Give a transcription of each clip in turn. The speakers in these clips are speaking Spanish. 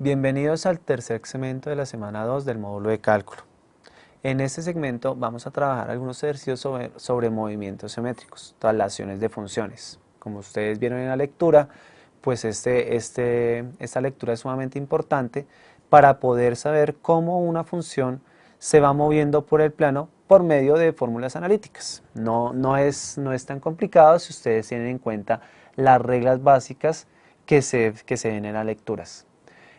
Bienvenidos al tercer segmento de la semana 2 del módulo de cálculo. En este segmento vamos a trabajar algunos ejercicios sobre movimientos geométricos, traslaciones de funciones. Como ustedes vieron en la lectura, pues esta lectura es sumamente importante para poder saber cómo una función se va moviendo por el plano por medio de fórmulas analíticas. No es tan complicado si ustedes tienen en cuenta las reglas básicas que se ven en las lecturas.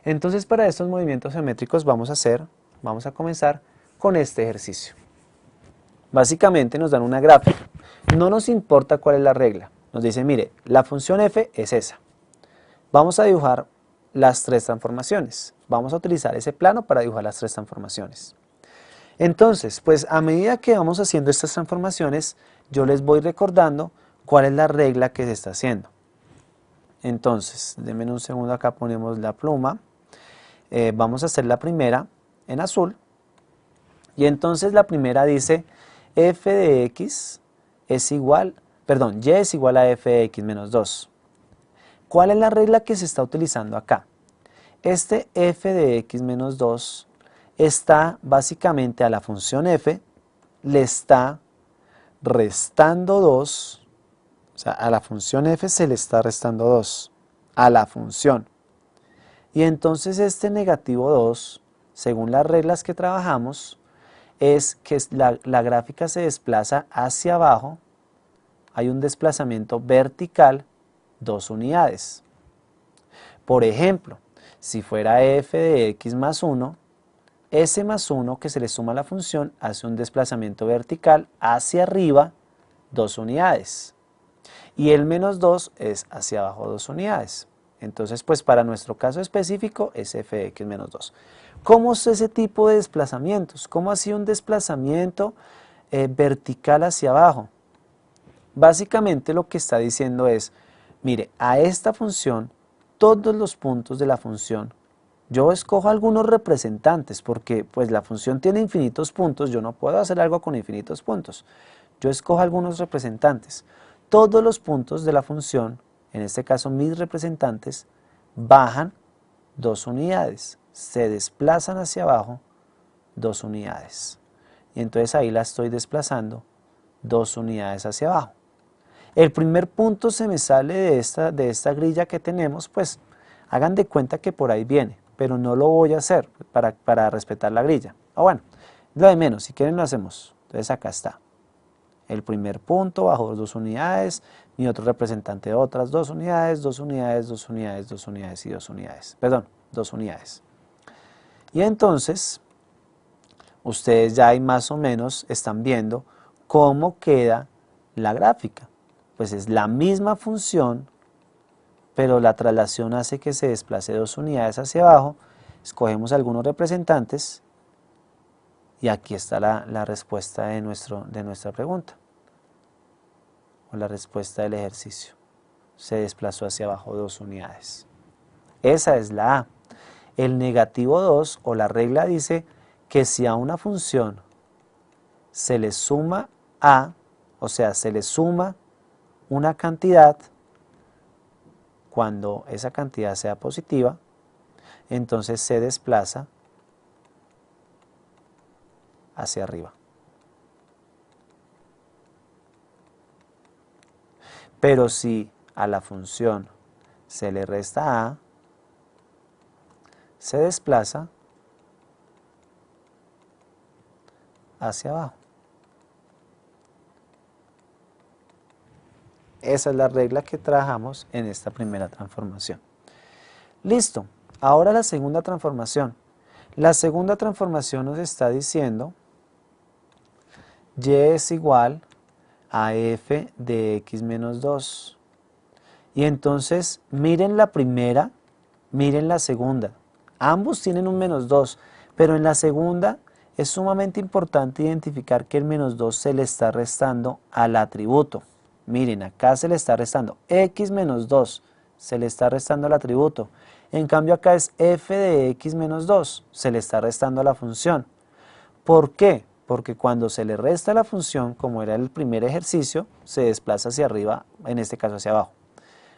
Entonces, para estos movimientos geométricos vamos a comenzar con este ejercicio. Básicamente nos dan una gráfica. No nos importa cuál es la regla. Nos dice, mire, la función f es esa. Vamos a dibujar las tres transformaciones. Vamos a utilizar ese plano para dibujar las tres transformaciones. Entonces, pues a medida que vamos haciendo estas transformaciones, yo les voy recordando cuál es la regla que se está haciendo. Entonces, denme un segundo, acá ponemos la pluma. Vamos a hacer la primera en azul. Y entonces la primera dice f de x es igual, y es igual a f de x menos 2. ¿Cuál es la regla que se está utilizando acá? Este f de x menos 2 está básicamente a la función f, le está restando 2, o sea, a la función f se le está restando 2, a la función. Y entonces este negativo 2, según las reglas que trabajamos, es que la gráfica se desplaza hacia abajo, hay un desplazamiento vertical 2 unidades. Por ejemplo, si fuera f de x más 1, ese más 1 que se le suma a la función hace un desplazamiento vertical hacia arriba 2 unidades. Y el menos 2 es hacia abajo 2 unidades. Entonces, pues para nuestro caso específico es f de x menos 2. ¿Cómo es ese tipo de desplazamientos? ¿Cómo ha sido un desplazamiento vertical hacia abajo? Básicamente lo que está diciendo es, mire, a esta función, todos los puntos de la función, yo escojo algunos representantes porque pues la función tiene infinitos puntos, yo no puedo hacer algo con infinitos puntos. Yo escojo algunos representantes. Todos los puntos de la función, en este caso mis representantes, bajan 2 unidades, se desplazan hacia abajo 2 unidades. Y entonces ahí la estoy desplazando 2 unidades hacia abajo. El primer punto se me sale de esta grilla que tenemos, pues hagan de cuenta que por ahí viene, pero no lo voy a hacer para respetar la grilla. Bueno, lo de menos, si quieren lo hacemos. Entonces acá está. El primer punto bajó 2 unidades, mi otro representante de otras 2 unidades, 2 unidades, 2 unidades, 2 unidades y 2 unidades. Perdón, 2 unidades. Y entonces, ustedes ya ahí más o menos están viendo cómo queda la gráfica. Pues es la misma función, pero la traslación hace que se desplace 2 unidades hacia abajo. Escogemos algunos representantes y aquí está la respuesta de nuestra pregunta, o la respuesta del ejercicio. Se desplazó hacia abajo 2 unidades. Esa es la A. El negativo 2, o la regla, dice que si a una función se le suma A, o sea, se le suma una cantidad, cuando esa cantidad sea positiva, entonces se desplaza hacia arriba. Pero si a la función se le resta A, se desplaza hacia abajo. Esa es la regla que trabajamos en esta primera transformación. Listo, ahora la segunda transformación. La segunda transformación nos está diciendo y es igual a f de x menos 2. Y entonces miren la primera, miren la segunda. Ambos tienen un menos 2, pero en la segunda es sumamente importante identificar que el menos 2 se le está restando al atributo. Miren, acá se le está restando x menos 2, se le está restando al atributo. En cambio acá es f de x menos 2, se le está restando a la función. ¿Por qué? Porque cuando se le resta a la función, como era el primer ejercicio, se desplaza hacia arriba, en este caso hacia abajo.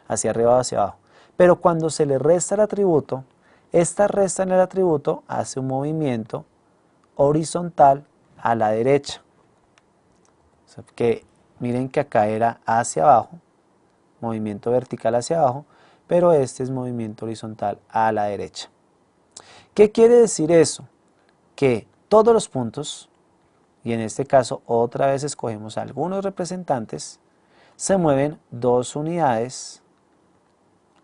Hacia arriba o hacia abajo. Pero cuando se le resta el atributo, Esta resta en el atributo hace un movimiento horizontal a la derecha. O sea, que miren que acá era hacia abajo, movimiento vertical hacia abajo, pero este es movimiento horizontal a la derecha. ¿Qué quiere decir eso? Que todos los puntos, y en este caso otra vez escogemos algunos representantes, se mueven 2 unidades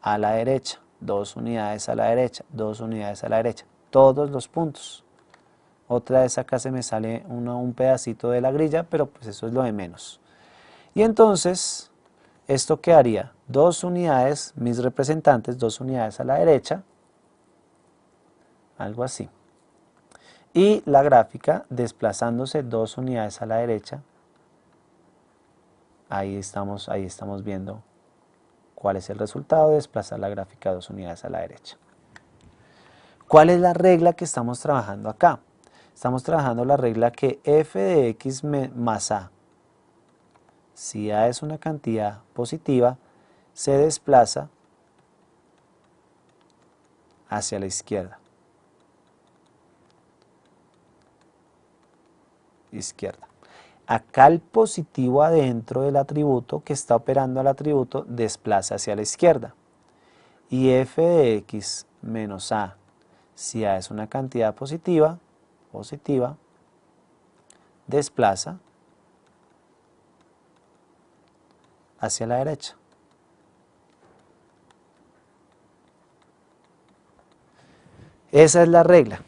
a la derecha, 2 unidades a la derecha, 2 unidades a la derecha, todos los puntos. Otra vez acá se me sale un pedacito de la grilla, pero pues eso es lo de menos. Y entonces, esto quedaría 2 unidades, mis representantes, 2 unidades a la derecha, algo así. Y la gráfica desplazándose 2 unidades a la derecha, ahí estamos viendo cuál es el resultado de desplazar la gráfica 2 unidades a la derecha. ¿Cuál es la regla que estamos trabajando acá? Estamos trabajando la regla que f de x más a, si a es una cantidad positiva, se desplaza hacia la izquierda. Acá el positivo adentro del atributo que está operando al atributo desplaza hacia la izquierda. Y f de x menos a, si a es una cantidad positiva, desplaza hacia la derecha. Esa es la regla.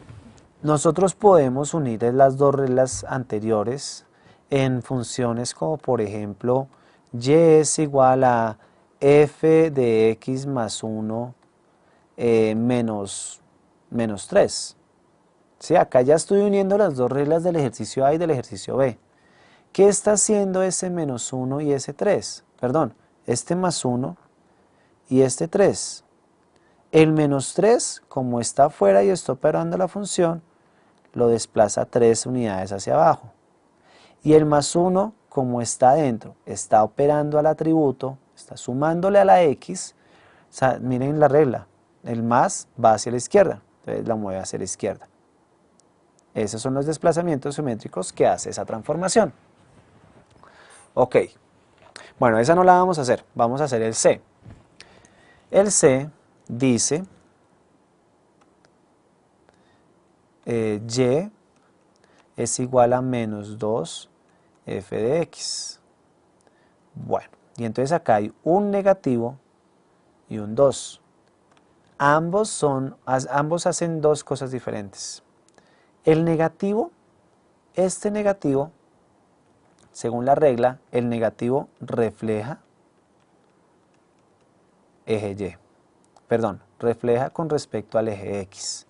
Nosotros podemos unir las dos reglas anteriores en funciones como por ejemplo y es igual a f de x más 1 menos 3. ¿Sí? Acá ya estoy uniendo las dos reglas del ejercicio A y del ejercicio B. ¿Qué está haciendo ese menos 1 y ese 3? Perdón, este más 1 y este 3. El menos 3, como está afuera y está operando la función, lo desplaza 3 unidades hacia abajo. Y el más 1, como está adentro, está operando al atributo, está sumándole a la x. O sea, miren la regla, el más va hacia la izquierda, entonces la mueve hacia la izquierda. Esos son los desplazamientos geométricos que hace esa transformación. Ok, bueno, esa no la vamos a hacer el C. El C dice y es igual a menos 2 f de x. Bueno, y entonces acá hay un negativo y un 2. Ambos hacen dos cosas diferentes. El negativo, este negativo, según la regla, el negativo refleja eje Y. Perdón, refleja con respecto al eje X.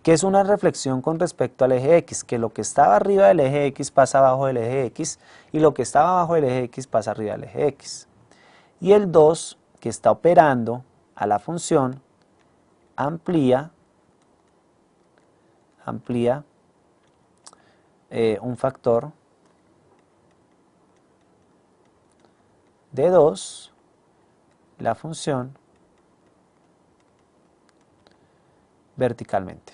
¿Qué es una reflexión con respecto al eje X? Que lo que estaba arriba del eje X pasa abajo del eje X y lo que estaba abajo del eje X pasa arriba del eje X. Y el 2, que está operando a la función, amplía un factor de 2, la función verticalmente.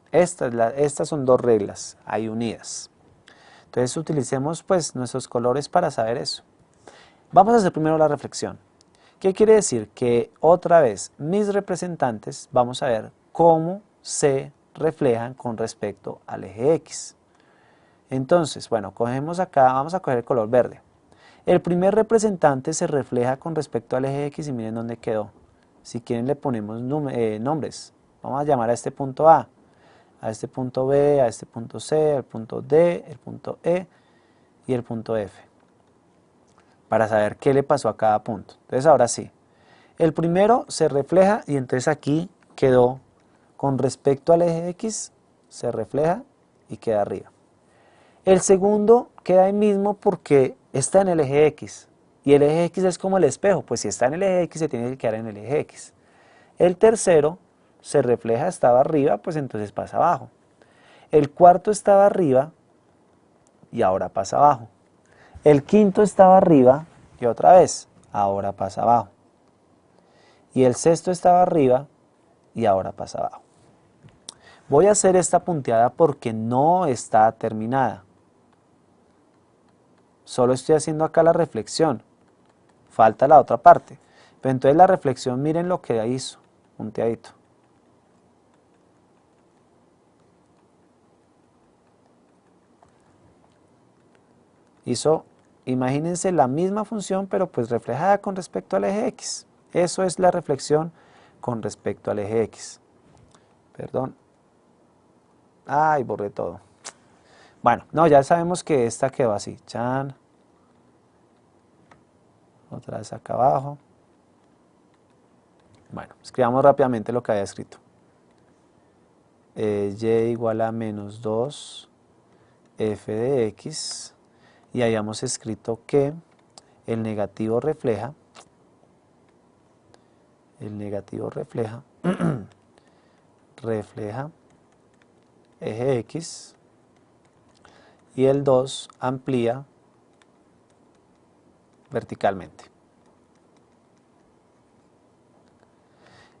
Estas son dos reglas ahí unidas. Entonces utilicemos pues nuestros colores para saber eso. Vamos a hacer primero la reflexión. ¿Qué quiere decir? Que otra vez mis representantes vamos a ver cómo se reflejan con respecto al eje X. Entonces, bueno, cogemos acá, vamos a coger el color verde. El primer representante se refleja con respecto al eje X y miren dónde quedó. Si quieren le ponemos nombres. Vamos a llamar a este punto A este punto B, a este punto C, al punto D, el punto E y el punto F. Para saber qué le pasó a cada punto. Entonces ahora sí. El primero se refleja y entonces aquí quedó con respecto al eje X, se refleja y queda arriba. El segundo queda ahí mismo porque está en el eje X. Y el eje X es como el espejo, pues si está en el eje X se tiene que quedar en el eje X. El tercero se refleja, estaba arriba, pues entonces pasa abajo. El cuarto estaba arriba y ahora pasa abajo. El quinto estaba arriba y otra vez, ahora pasa abajo. y el sexto estaba arriba y ahora pasa abajo. Voy a hacer esta punteada porque no está terminada. Solo estoy haciendo acá la reflexión. Falta la otra parte. Pero entonces la reflexión, miren lo que hizo, punteadito. Hizo, imagínense la misma función, pero pues reflejada con respecto al eje X. Eso es la reflexión con respecto al eje X. Perdón. Ay, borré todo. Bueno, no, ya sabemos que esta quedó así. Chan. Otra vez acá abajo. Bueno, escribamos rápidamente lo que había escrito. Y igual a menos 2 f de x. Y habíamos escrito que el negativo refleja refleja eje X y el 2 amplía verticalmente.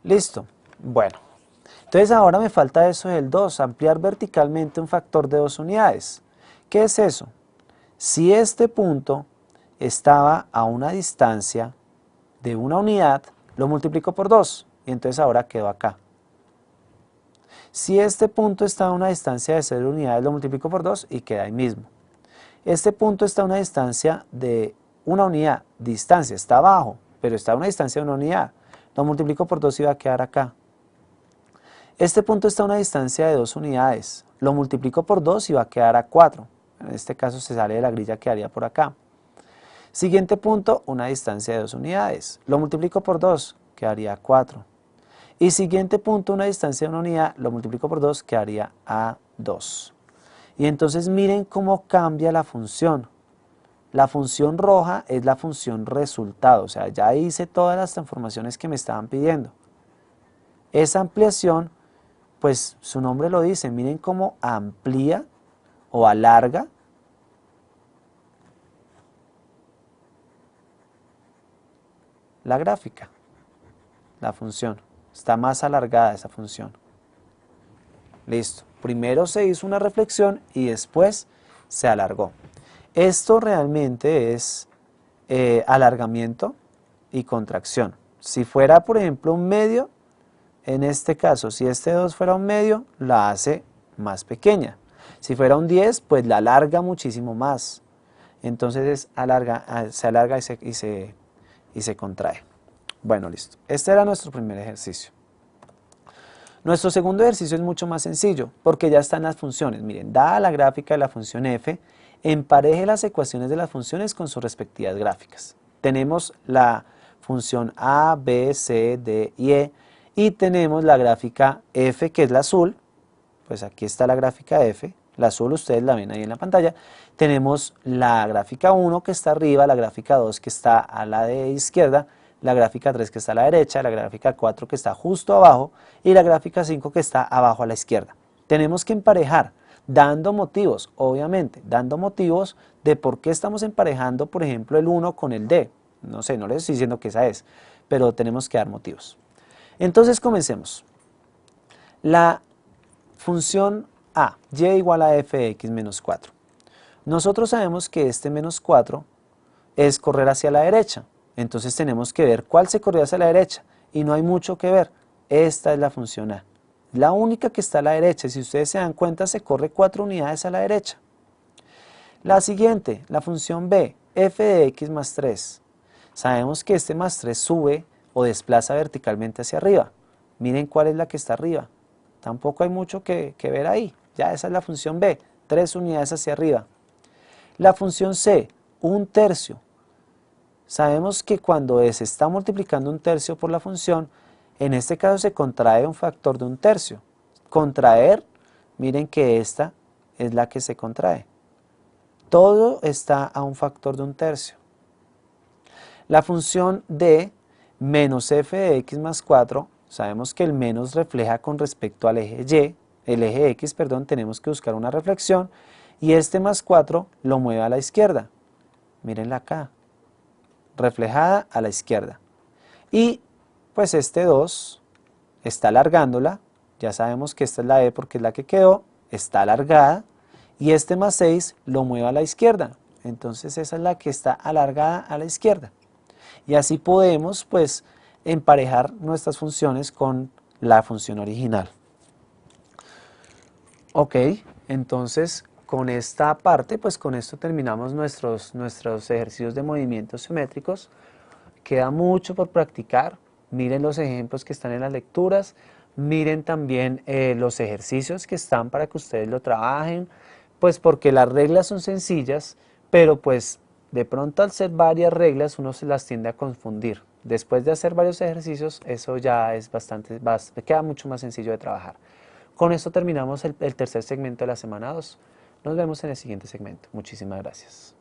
Listo. Bueno, entonces ahora me falta eso del 2, ampliar verticalmente un factor de 2 unidades. ¿Qué es eso? Si este punto estaba a una distancia de una unidad, lo multiplico por 2 y entonces ahora quedó acá. Si este punto está a una distancia de 0 unidades, lo multiplico por 2 y queda ahí mismo. Este punto está a una distancia de una unidad, distancia, está abajo, pero está a una distancia de una unidad. Lo multiplico por 2 y va a quedar acá. Este punto está a una distancia de 2 unidades, lo multiplico por 2 y va a quedar a 4. En este caso se sale de la grilla, quedaría por acá. Siguiente punto, una distancia de 2 unidades, lo multiplico por 2, quedaría 4. Y siguiente punto, una distancia de 1 unidad, lo multiplico por 2, quedaría a 2. Y entonces miren cómo cambia la función. La función roja es la función resultado, o sea, ya hice todas las transformaciones que me estaban pidiendo. Esa ampliación, pues su nombre lo dice, miren cómo amplía o alarga la gráfica, la función. Está más alargada esa función. Listo. Primero se hizo una reflexión y después se alargó. Esto realmente es alargamiento y contracción. Si fuera, por ejemplo, un medio, en este caso, si este 2 fuera un medio, la hace más pequeña. Si fuera un 10, pues la alarga muchísimo más. Entonces se alarga y se contrae. Bueno, listo. Este era nuestro primer ejercicio. Nuestro segundo ejercicio es mucho más sencillo, porque ya están las funciones. Miren, dada la gráfica de la función f, empareje las ecuaciones de las funciones con sus respectivas gráficas. Tenemos la función a, b, c, d y e, y tenemos la gráfica f, que es la azul. Pues aquí está la gráfica f, la azul ustedes la ven ahí en la pantalla. Tenemos la gráfica 1 que está arriba, la gráfica 2 que está a la de izquierda, la gráfica 3 que está a la derecha, la gráfica 4 que está justo abajo y la gráfica 5 que está abajo a la izquierda. Tenemos que emparejar, dando motivos, obviamente, dando motivos de por qué estamos emparejando, por ejemplo, el 1 con el D. No sé, no les estoy diciendo que esa es, pero tenemos que dar motivos. Entonces comencemos. La función a, y igual a f de x menos 4. Nosotros sabemos que este menos 4 es correr hacia la derecha. Entonces tenemos que ver cuál se corrió hacia la derecha y no hay mucho que ver. Esta es la función a. La única que está a la derecha, si ustedes se dan cuenta, se corre 4 unidades a la derecha. La siguiente, la función b, f de x más 3. Sabemos que este más 3 sube o desplaza verticalmente hacia arriba. Miren cuál es la que está arriba. Tampoco hay mucho que ver ahí. Ya esa es la función b, 3 unidades hacia arriba. La función c, 1/3. Sabemos que cuando se está multiplicando 1/3 por la función, en este caso se contrae un factor de 1/3. Contraer, miren que esta es la que se contrae. Todo está a un factor de 1/3. La función d menos f de x más 4, sabemos que el menos refleja con respecto al eje y, el eje x, perdón, tenemos que buscar una reflexión, y este más 4 lo mueve a la izquierda. Mírenla acá, reflejada a la izquierda. Y pues este 2 está alargándola, ya sabemos que esta es la E porque es la que quedó, está alargada, y este más 6 lo mueve a la izquierda, entonces esa es la que está alargada a la izquierda. Y así podemos pues emparejar nuestras funciones con la función original. Ok, entonces con esta parte, pues con esto terminamos nuestros ejercicios de movimientos geométricos. Queda mucho por practicar. Miren los ejemplos que están en las lecturas. Miren también los ejercicios que están para que ustedes lo trabajen. Pues porque las reglas son sencillas, pero pues de pronto al ser varias reglas uno se las tiende a confundir. Después de hacer varios ejercicios, eso ya es queda mucho más sencillo de trabajar. Con esto terminamos el tercer segmento de la semana 2. Nos vemos en el siguiente segmento. Muchísimas gracias.